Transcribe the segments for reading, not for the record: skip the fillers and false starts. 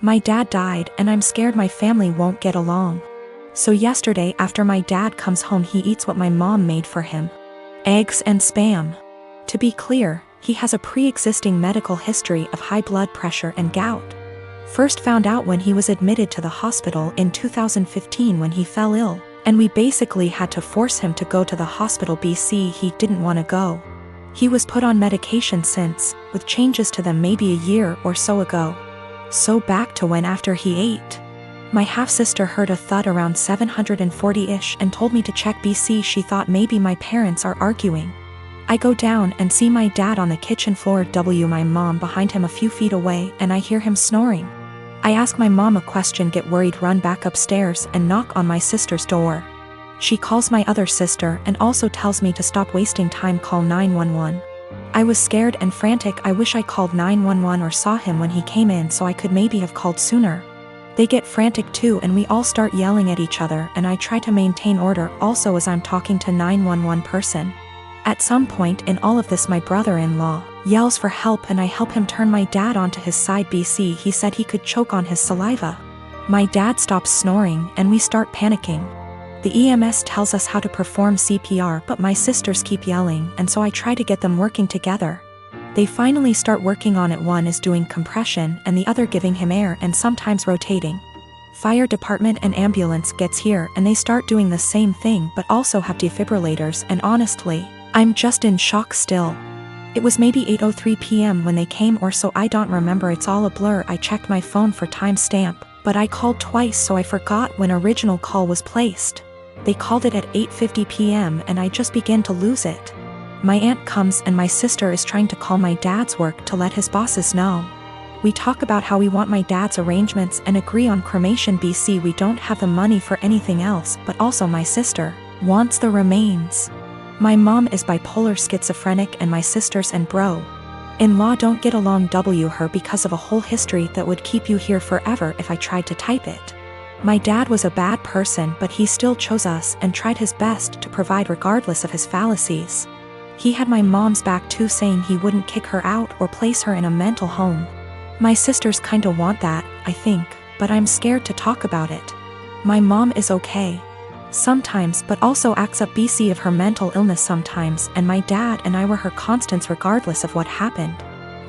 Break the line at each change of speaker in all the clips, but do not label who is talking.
My dad died and I'm scared my family won't get along. So yesterday after my dad comes home he eats what my mom made for him. Eggs and Spam. To be clear, he has a pre-existing medical history of high blood pressure and gout. First found out when he was admitted to the hospital in 2015 when he fell ill, and we basically had to force him to go to the hospital BC he didn't want to go. He was put on medication since, with changes to them maybe a year or so ago. So back to when after he ate. My half-sister heard a thud around 740-ish and told me to check BC. She thought maybe my parents are arguing. I go down and see my dad on the kitchen floor my mom behind him a few feet away and I hear him snoring. I ask my mom a question, get worried, run back upstairs and knock on my sister's door. She calls my other sister and also tells me to stop wasting time, call 911. I was scared and frantic. I wish I called 911 or saw him when he came in so I could maybe have called sooner. They get frantic too and we all start yelling at each other and I try to maintain order also as I'm talking to 911 person. At some point in all of this my brother-in-law yells for help and I help him turn my dad onto his side. BC he said he could choke on his saliva. My dad stops snoring and we start panicking. The EMS tells us how to perform CPR but my sisters keep yelling and so I try to get them working together. They finally start working on it. One is doing compression and the other giving him air and sometimes rotating. Fire department and ambulance gets here and they start doing the same thing but also have defibrillators and honestly, I'm just in shock still. It was maybe 8:03 p.m. when they came or so, I don't remember, it's all a blur. I checked my phone for timestamp, but I called twice so I forgot when original call was placed. They called it at 8:50 p.m. and I just began to lose it. My aunt comes and my sister is trying to call my dad's work to let his bosses know. We talk about how we want my dad's arrangements and agree on cremation. BC we don't have the money for anything else but also my sister wants the remains. My mom is bipolar schizophrenic and my sisters and bro-in-law don't get along. Her because of a whole history that would keep you here forever if I tried to type it. My dad was a bad person but he still chose us and tried his best to provide regardless of his fallacies. He had my mom's back too, saying he wouldn't kick her out or place her in a mental home. My sisters kinda want that, I think, but I'm scared to talk about it. My mom is okay sometimes but also acts up BC of her mental illness sometimes, and my dad and I were her constants regardless of what happened.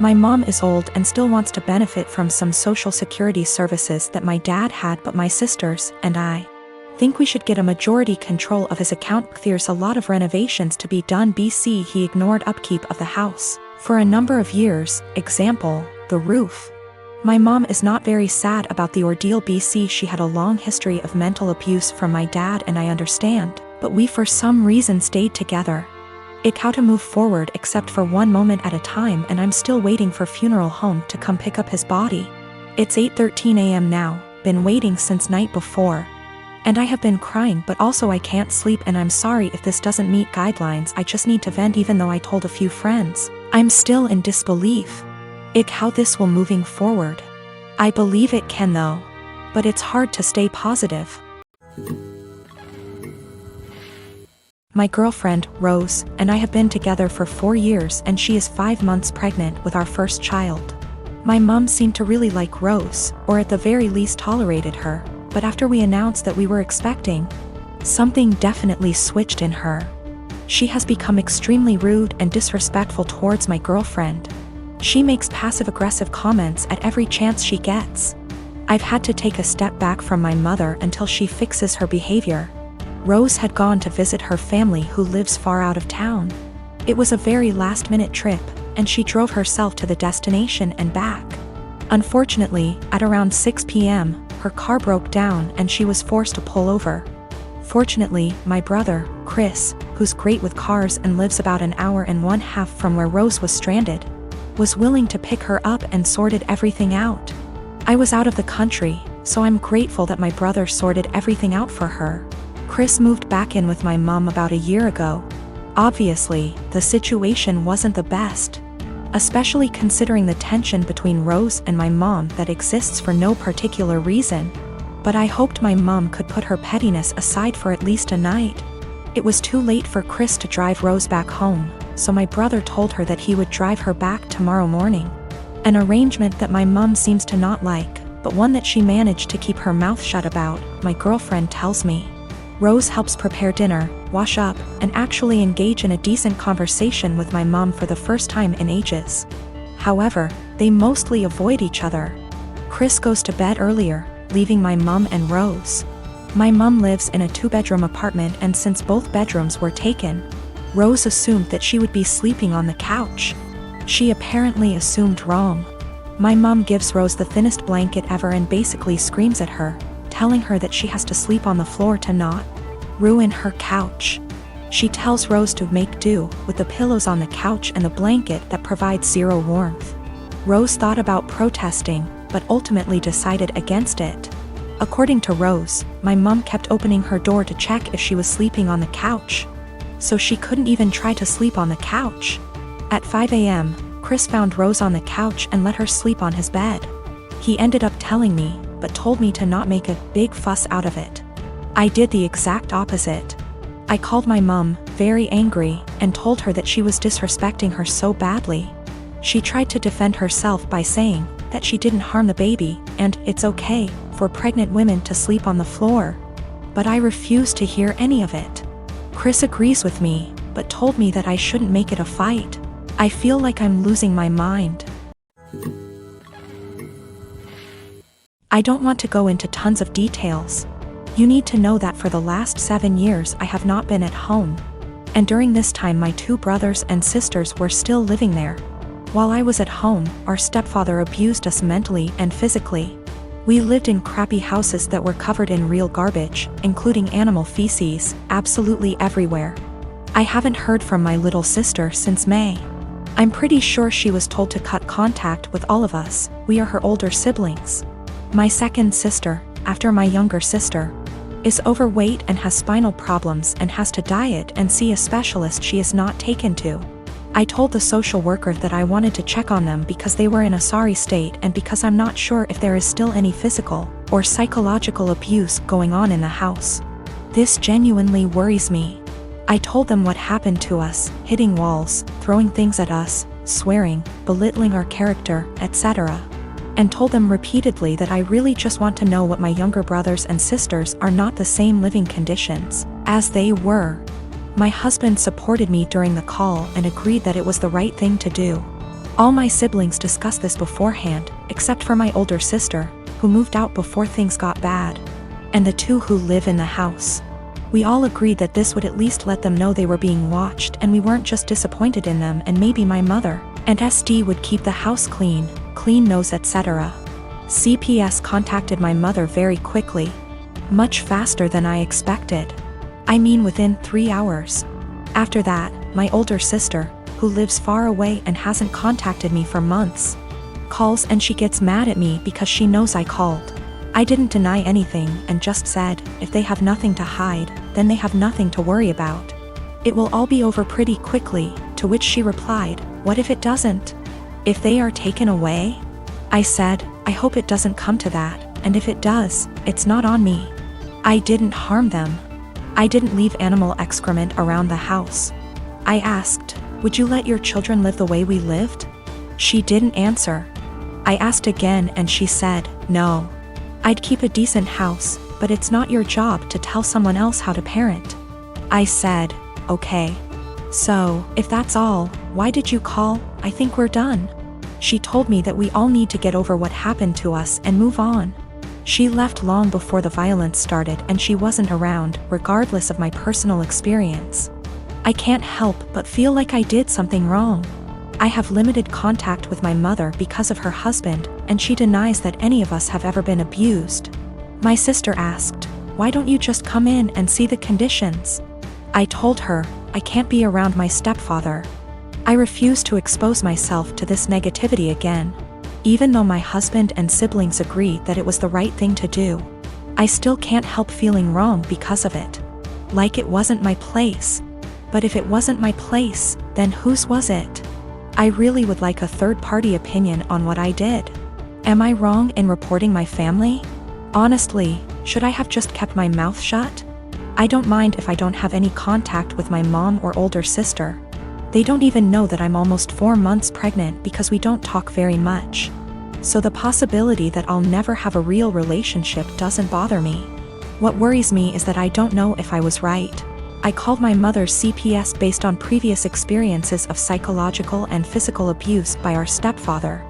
My mom is old and still wants to benefit from some social security services that my dad had, but my sisters and I think we should get a majority control of his account. There's a lot of renovations to be done. BC he ignored upkeep of the house for a number of years, example, the roof. My mom is not very sad about the ordeal. BC she had a long history of mental abuse from my dad and I understand, but we for some reason stayed together. It how to move forward except for one moment at a time and I'm still waiting for funeral home to come pick up his body. It's 8:13 a.m. now, been waiting since night before. And I have been crying but also I can't sleep and I'm sorry if this doesn't meet guidelines. I just need to vent even though I told a few friends. I'm still in disbelief. How this will moving forward. I believe it can though. But it's hard to stay positive. My girlfriend, Rose, and I have been together for 4 years and she is 5 months pregnant with our first child. My mom seemed to really like Rose, or at the very least tolerated her, but after we announced that we were expecting, something definitely switched in her. She has become extremely rude and disrespectful towards my girlfriend. She makes passive-aggressive comments at every chance she gets. I've had to take a step back from my mother until she fixes her behavior. Rose had gone to visit her family who lives far out of town. It was a very last-minute trip, and she drove herself to the destination and back. Unfortunately, at around 6 p.m., her car broke down and she was forced to pull over. Fortunately, my brother, Chris, who's great with cars and lives about an hour and 1/2 from where Rose was stranded, was willing to pick her up and sorted everything out. I was out of the country, so I'm grateful that my brother sorted everything out for her. Chris moved back in with my mom about a year ago. Obviously, the situation wasn't the best, especially considering the tension between Rose and my mom that exists for no particular reason. But I hoped my mom could put her pettiness aside for at least a night. It was too late for Chris to drive Rose back home, so my brother told her that he would drive her back tomorrow morning. An arrangement that my mom seems to not like, but one that she managed to keep her mouth shut about, my girlfriend tells me. Rose helps prepare dinner, wash up, and actually engage in a decent conversation with my mom for the first time in ages. However, they mostly avoid each other. Chris goes to bed earlier, leaving my mom and Rose. My mom lives in a 2-bedroom apartment, and since both bedrooms were taken, Rose assumed that she would be sleeping on the couch. She apparently assumed wrong. My mom gives Rose the thinnest blanket ever and basically screams at her, telling her that she has to sleep on the floor to not ruin her couch. She tells Rose to make do with the pillows on the couch and the blanket that provides zero warmth. Rose thought about protesting, but ultimately decided against it. According to Rose, my mom kept opening her door to check if she was sleeping on the couch, so she couldn't even try to sleep on the couch. At 5 a.m., Chris found Rose on the couch and let her sleep on his bed. He ended up telling me, but told me to not make a big fuss out of it. I did the exact opposite. I called my mom, very angry, and told her that she was disrespecting her so badly. She tried to defend herself by saying that she didn't harm the baby, and it's okay for pregnant women to sleep on the floor. But I refused to hear any of it. Chris agrees with me, but told me that I shouldn't make it a fight. I feel like I'm losing my mind. I don't want to go into tons of details. You need to know that for the last 7 years I have not been at home. And during this time my 2 brothers and sisters were still living there. While I was at home, our stepfather abused us mentally and physically. We lived in crappy houses that were covered in real garbage, including animal feces, absolutely everywhere. I haven't heard from my little sister since May. I'm pretty sure she was told to cut contact with all of us. We are her older siblings. My second sister, after my younger sister, is overweight and has spinal problems and has to diet and see a specialist she is not taken to. I told the social worker that I wanted to check on them because they were in a sorry state and because I'm not sure if there is still any physical or psychological abuse going on in the house. This genuinely worries me. I told them what happened to us, hitting walls, throwing things at us, swearing, belittling our character, etc. And told them repeatedly that I really just want to know what my younger brothers and sisters are not the same living conditions as they were. My husband supported me during the call and agreed that it was the right thing to do. All my siblings discussed this beforehand, except for my older sister, who moved out before things got bad, and the 2 who live in the house. We all agreed that this would at least let them know they were being watched and we weren't just disappointed in them, and maybe my mother and SD would keep the house clean nose, etc. CPS contacted my mother very quickly. Much faster than I expected. I mean within 3 hours. After that, my older sister, who lives far away and hasn't contacted me for months, calls and she gets mad at me because she knows I called. I didn't deny anything and just said, if they have nothing to hide, then they have nothing to worry about. It will all be over pretty quickly, to which she replied, what if it doesn't? If they are taken away? I said, I hope it doesn't come to that, and if it does, it's not on me. I didn't harm them. I didn't leave animal excrement around the house. I asked, would you let your children live the way we lived? She didn't answer. I asked again and she said, no. I'd keep a decent house, but it's not your job to tell someone else how to parent. I said, okay. So, if that's all, why did you call? I think we're done. She told me that we all need to get over what happened to us and move on. She left long before the violence started and she wasn't around, regardless of my personal experience. I can't help but feel like I did something wrong. I have limited contact with my mother because of her husband, and she denies that any of us have ever been abused. My sister asked, why don't you just come in and see the conditions? I told her, I can't be around my stepfather. I refuse to expose myself to this negativity again. Even though my husband and siblings agree that it was the right thing to do, I still can't help feeling wrong because of it. Like it wasn't my place. But if it wasn't my place, then whose was it? I really would like a third-party opinion on what I did. Am I wrong in reporting my family? Honestly, should I have just kept my mouth shut? I don't mind if I don't have any contact with my mom or older sister. They don't even know that I'm almost 4 months pregnant because we don't talk very much. So the possibility that I'll never have a real relationship doesn't bother me. What worries me is that I don't know if I was right. I called my mother's CPS based on previous experiences of psychological and physical abuse by our stepfather.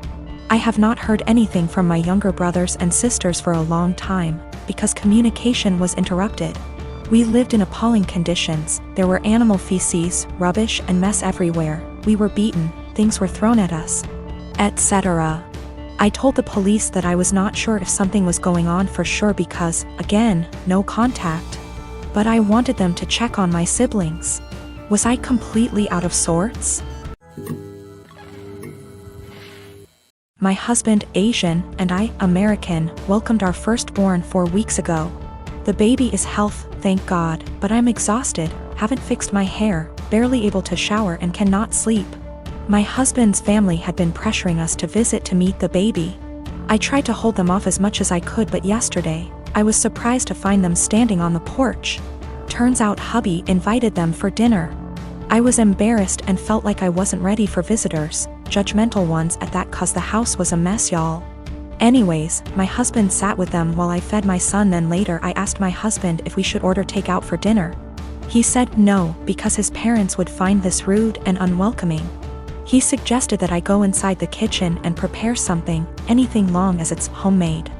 I have not heard anything from my younger brothers and sisters for a long time, because communication was interrupted. We lived in appalling conditions. There were animal feces, rubbish and mess everywhere. We were beaten, things were thrown at us, etc. I told the police that I was not sure if something was going on for sure because, again, no contact. But I wanted them to check on my siblings. Was I completely out of sorts? My husband, Asian, and I, American, welcomed our firstborn 4 weeks ago. The baby is healthy, thank God, but I'm exhausted, haven't fixed my hair, barely able to shower and cannot sleep. My husband's family had been pressuring us to visit to meet the baby. I tried to hold them off as much as I could, but yesterday, I was surprised to find them standing on the porch. Turns out hubby invited them for dinner. I was embarrassed and felt like I wasn't ready for visitors, judgmental ones at that, cause the house was a mess, y'all. Anyways, my husband sat with them while I fed my son. Then later I asked my husband if we should order takeout for dinner. He said no, because his parents would find this rude and unwelcoming. He suggested that I go inside the kitchen and prepare something, anything long as it's homemade.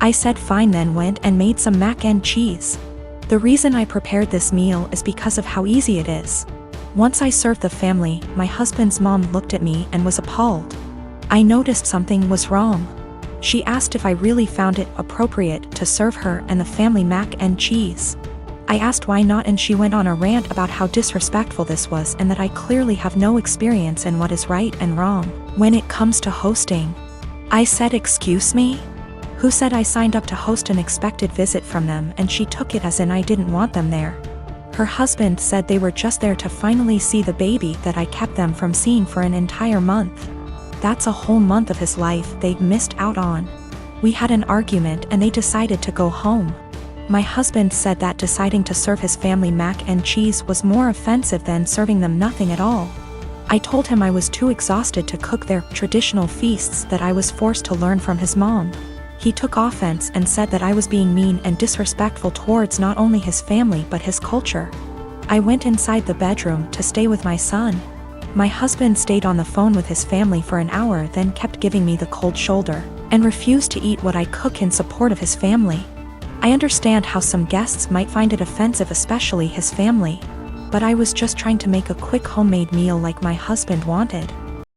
I said fine, then went and made some mac and cheese. The reason I prepared this meal is because of how easy it is. Once I served the family, my husband's mom looked at me and was appalled. I noticed something was wrong. She asked if I really found it appropriate to serve her and the family mac and cheese. I asked why not, and she went on a rant about how disrespectful this was and that I clearly have no experience in what is right and wrong when it comes to hosting. I said, excuse me? Who said I signed up to host an expected visit from them? And she took it as in I didn't want them there. Her husband said they were just there to finally see the baby that I kept them from seeing for an entire month. That's a whole month of his life they missed out on. We had an argument and they decided to go home. My husband said that deciding to serve his family mac and cheese was more offensive than serving them nothing at all. I told him I was too exhausted to cook their traditional feasts that I was forced to learn from his mom. He took offense and said that I was being mean and disrespectful towards not only his family but his culture. I went inside the bedroom to stay with my son. My husband stayed on the phone with his family for an hour, then kept giving me the cold shoulder, and refused to eat what I cook in support of his family. I understand how some guests might find it offensive, especially his family, but I was just trying to make a quick homemade meal like my husband wanted.